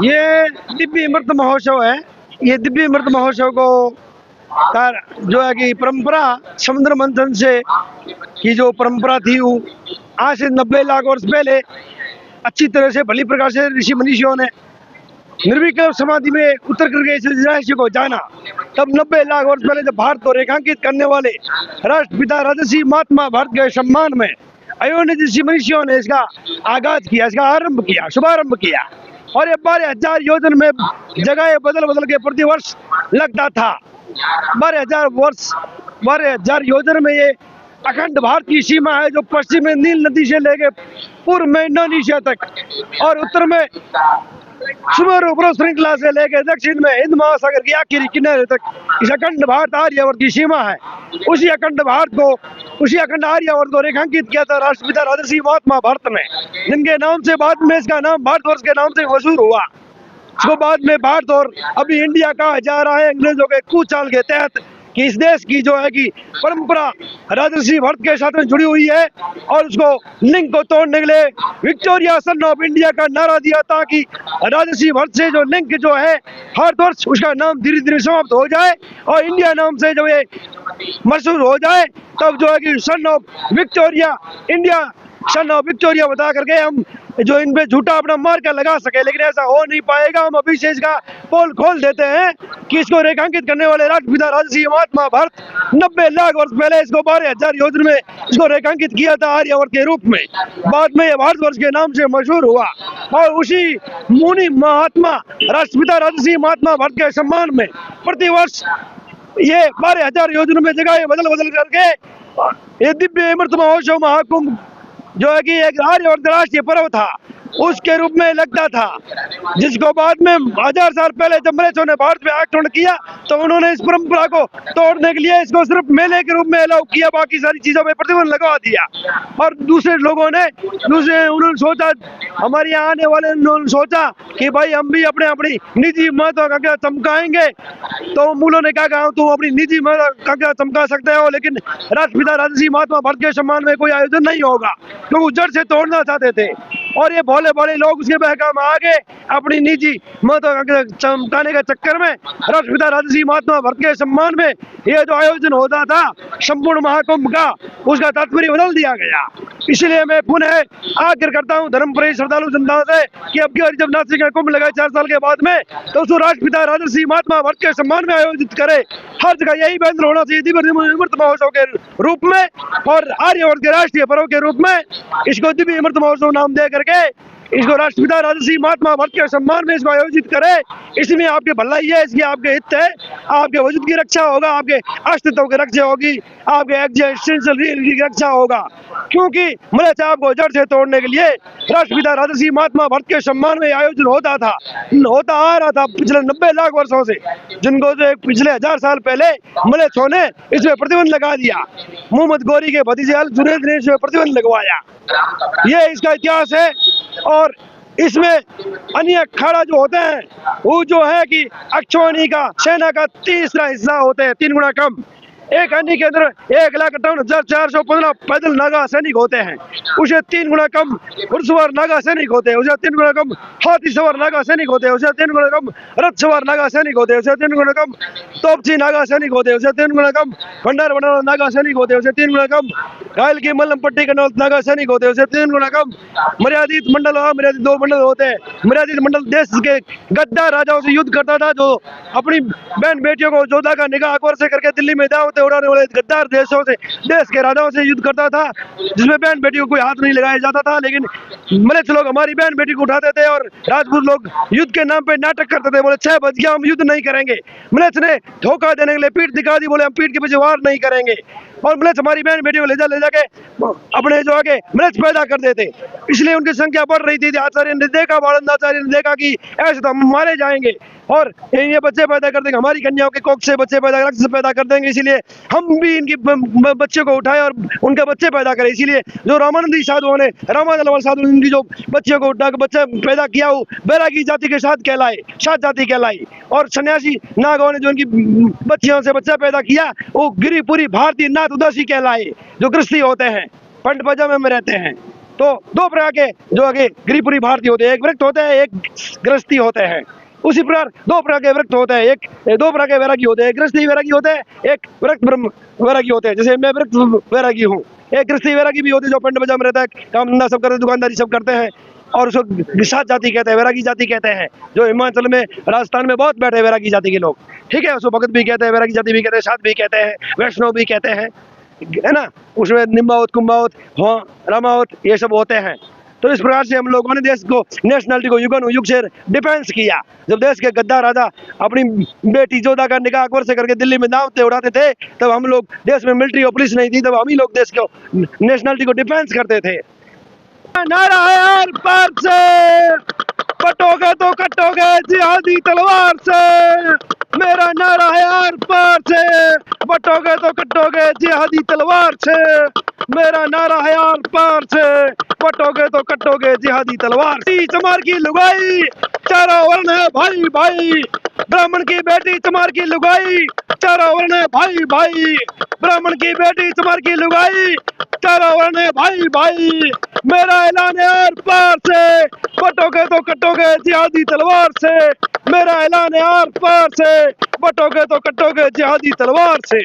ये दिव्य अमृत महोत्सव है। ये दिव्य अमृत महोत्सव को जो है कि परंपरा समुद्र मंथन से की जो परंपरा थी वो आज से 90 लाख वर्ष पहले अच्छी तरह से भली प्रकार से ऋषि मनीषियों ने निर्विकल्प समाधि में उतर करके इस रहस्य को जाना। तब 90 लाख वर्ष पहले जब भारत को रेखांकित करने वाले राष्ट्रपिता राजर्षि महात्मा भारत के सम्मान में अयोनिज ऋषि मनीषियों ने इसका आगाज किया, इसका आरंभ किया, शुभारंभ किया। और ये 12,000 योजन में जगह बदल बदल के प्रतिवर्ष लगता था। 12,000 योजन में ये अखंड भारत की सीमा है, जो पश्चिम में नील नदी से लेके पूर्व में इंडोनेशिया तक और उत्तर में सुमेरु श्रृंखला से लेकर दक्षिण में हिंद महासागर की आखिरी किनारे तक इस अखंड भारत आर्यावर्त की सीमा है। उसी अखंड आर्यावर्त को रेखांकित किया था राष्ट्रपिता राजर्षि महात्मा भारत ने, जिनके नाम से बाद में इसका नाम भारतवर्ष के नाम से मशहूर हुआ। इसको बाद में भारत और अभी इंडिया कहा जा रहा है अंग्रेजों के कुचाल के तहत कि इस देश की जो है कि परंपरा राजर्षि भारत के साथ में जुड़ी हुई है। और उसको लिंक को तोड़ने के लिए विक्टोरिया सन ऑफ इंडिया का नारा दिया ताकि राजर्षि भारत से जो लिंक जो है भारतवर्ष उसका नाम धीरे धीरे समाप्त हो जाए और इंडिया नाम से जब ये मशहूर हो जाए तब जो है कि son of Victoria India son of Victoria बता करके हम जो इन पे झूठा अपना मार्का लगा सके। लेकिन ऐसा हो नहीं पाएगा। हम अभी से इसका पोल खोल देते हैं कि इसको रेखांकित करने वाले राष्ट्रपिता राजर्षि महात्मा भारत 90 लाख वर्ष पहले इसको 12,000 योजन में इसको रेखांकित किया था आर्यावर्त के रूप में। बाद में ये भारतवर्ष के नाम से मशहूर हुआ और उसी मुनि महात्मा राष्ट्रपिता राजर्षि महात्मा भारत के सम्मान में प्रतिवर्ष ये 12,000 योजन में जगह बदल बदल करके ये दिव्य अमृत महोत्सव महाकुंभ जो है कि एक आर्यावर्त राष्ट्रीय पर्व था उसके रूप में लगता था, जिसको बाद में 1000 साल पहले जब अंग्रेजों ने भारत में आक्रमण किया तो उन्होंने इस परंपरा को तोड़ने के लिए इसको सिर्फ मेले के रूप में अलाउ किया, बाकी सारी चीजों पे प्रतिबंध लगा दिया। और दूसरे लोगों ने उन्होंने सोचा, हमारे यहाँ आने वाले उन्होंने सोचा कि भाई हम भी अपनी निजी महत्वाकांक्षा चमकाएंगे। तो मूलों ने कहा तुम अपनी निजी महत्वाकांक्षा चमका सकते हो, लेकिन राष्ट्रपिता राजर्षि महात्मा भारत के सम्मान में कोई आयोजन नहीं होगा, क्योंकि जड़ से तोड़ना चाहते थे। और ये भोले बड़े लोग उसके बहकावे में आ गए अपनी निजी महत्वाकांक्षा चमकाने के चक्कर में। राष्ट्रपिता राजर्षि महात्मा भारत के सम्मान में ये जो आयोजन होता था संपूर्ण महाकुंभ का, उसका तात्पर्य बदल दिया गया। इसलिए मैं पुनः आग्रह करता हूँ धर्मप्रिय श्रद्धालु जनता से कि अब की जब नासिक में कुंभ लगाए 4 साल के बाद में तो उसको राष्ट्रपिता राजर्षि महात्मा भारत के सम्मान में आयोजित करे। हर जगह यही बैनर होना चाहिए दिव्य अमृत महोत्सव के रूप में और आर्यावर्त के राष्ट्रीय पर्व के रूप में इसको दिव्य अमृत महोत्सव नाम दे करके इसको राष्ट्रपिता राजर्षि महात्मा भारत के सम्मान में इसको आयोजित करे। इसमें आपके भलाई है, इसकी आपके हित है, आपके वजूद की रक्षा होगा, आपके अस्तित्व की रक्षा होगी, आपके एग्जिस्टेंशियल रियलिटी की रक्षा होगा। क्योंकि मलय साहब को जड़ से तोड़ने के लिए राष्ट्रपिता राजर्षि महात्मा भारत के सम्मान में आयोजन होता आ रहा था पिछले 90 लाख वर्षों से, जिनको जो पिछले 1000 साल पहले मलय ने इसमें प्रतिबंध लगा दिया। मोहम्मद गौरी के भतीजे अल जुनैद ने इसमें प्रतिबंध लगवाया। ये इसका इतिहास है। और इसमें अन्य अखाड़ा जो होते हैं वो जो है कि अक्षौहिणी का सेना का 3रा हिस्सा होते हैं, 3 गुना कम। एक अन्य के अंदर 1,58,415 पैदल नागा सैनिक होते हैं, उसे 3 गुना कम घुड़सवार नागा सैनिक होते हैं, उसे 3 गुना कम हाथी सवार नागा सैनिक होते हैं, उसे 3 गुना कम रथ सवार नागा सैनिक होते हैं, उसे 3 गुना कम तोपची नागा सैनिक होते हैं, उसे 3 गुना कम भंडार बनाना नागा सैनिक होते हैं, उसे 3 गुना कम घायल की मल्लम पट्टी करने वाले नागा सैनिक होते हैं, उसे 3 गुना कम मर्यादित मंडल और मर्यादित 2 मंडल होते हैं। मर्यादित मंडल देश के गद्दार राजाओं से युद्ध करता था, जो अपनी बहन बेटियों को जोधा का निगाह अकबर से करके दिल्ली में दावतें उड़ाने वाले गद्दार देश के राजाओं से युद्ध करता था, जिसमें बहन बेटियों को कोई हाथ नहीं लगाया जाता था। लेकिन मलय लोग हमारी बहन बेटी को उठाते थे और राजपूत लोग युद्ध के नाम पे नाटक करते थे, बोले 6 बज गया हम युद्ध नहीं करेंगे। मलय ने धोखा देने के लिए पीठ दिखा दी, बोले हम पीठ के पीछे वार नहीं करेंगे। और मलय हमारी बहन बेटियों को ले जाके अपने जो आगे मलय पैदा कर देते, इसलिए उनकी संख्या बढ़ रही थी। आचार्य ने देखा, बाणंद आचार्य ने देखा कि ऐसे तो हम मारे जाएंगे और ये बच्चे पैदा कर देंगे, हमारी कन्याओं के कोख से बच्चे पैदा कर देंगे, इसीलिए हम भी इनकी बच्चे को उठाए और उनके बच्चे पैदा करें। इसीलिए जो रामानंदी साधुओं ने रामानंद साधु इनकी जो बच्चे को उठा बच्चा पैदा किया वो बैरागी जाति के साथ जाति कहलाई। और सन्यासी नागों ने जो इनकी बच्चियों से बच्चा पैदा किया वो गिरिपुरी भारतीय नाथ उदासी कहलाए, जो गृहस्थी होते हैं, पंड पजामे में रहते हैं। तो दो प्रकार के जो आगे गिरिपुरी भारतीय होते हैं, एक वृत्त होते हैं, एक गृहस्थी होते हैं। उसी प्रकार दो प्रकार के वृत्त होते हैं, एक दो प्रकार के वैरागी होते हैं, एक गृहस्थी वैरागी होते हैं, एक वृत्त ब्रह्म वैरागी होते हैं। जैसे मैं वृत्त वैरागी हूँ। एक गृहस्थी वैरागी भी होते हैं जो पिंड बाजार में रहता है, काम धंधा सब करते, दुकानदारी सब करते हैं, और उसको निषाद जाति कहते हैं, वैरागी जाति कहते हैं। जो हिमाचल में, राजस्थान में बहुत बैठे वैरागी जाति के लोग, ठीक है। उसको भगत भी कहते हैं, वैरागी जाति भी कहते हैं, साध भी कहते हैं, वैष्णव भी कहते हैं, है ना। उसमें निम्बावत, कुंभावत, हाँ रामावत, ये सब होते हैं। तो इस प्रकार से हम लोगों ने देश को, नेशनलिटी को युग से डिफेंस किया। जब देश के गद्दार राजा अपनी बेटी जोधा का निकाह अकबर से करके दिल्ली में दावते उड़ाते थे, तब हम लोग, देश में मिलिट्री और पुलिस नहीं थी, तब हम ही लोग देश को, नेशनलिटी को डिफेंस करते थे। नारा है आर पार से, पटोगे तो कटोगे जिहादी तलवार से। मेरा नारा है आर पार से, पटोगे तो कटोगे जिहादी तलवार से। मेरा नारा है आर पार से, पटोगे तो कटोगे जिहादी तलवार से। चमार की लुगाई चारों वर्ण है भाई भाई, ब्राह्मण की बेटी चमार की लुगाई चारों वर्ण है भाई भाई। ब्राह्मण की बेटी चमार की लुगाई चारों वर्ण है भाई भाई। मेरा ऐलान है आर पार से, पटोगे तो कटोगे जिहादी तलवार से। मेरा ऐलान है आर पार से, पटोगे तो कटोगे जिहादी तलवार से।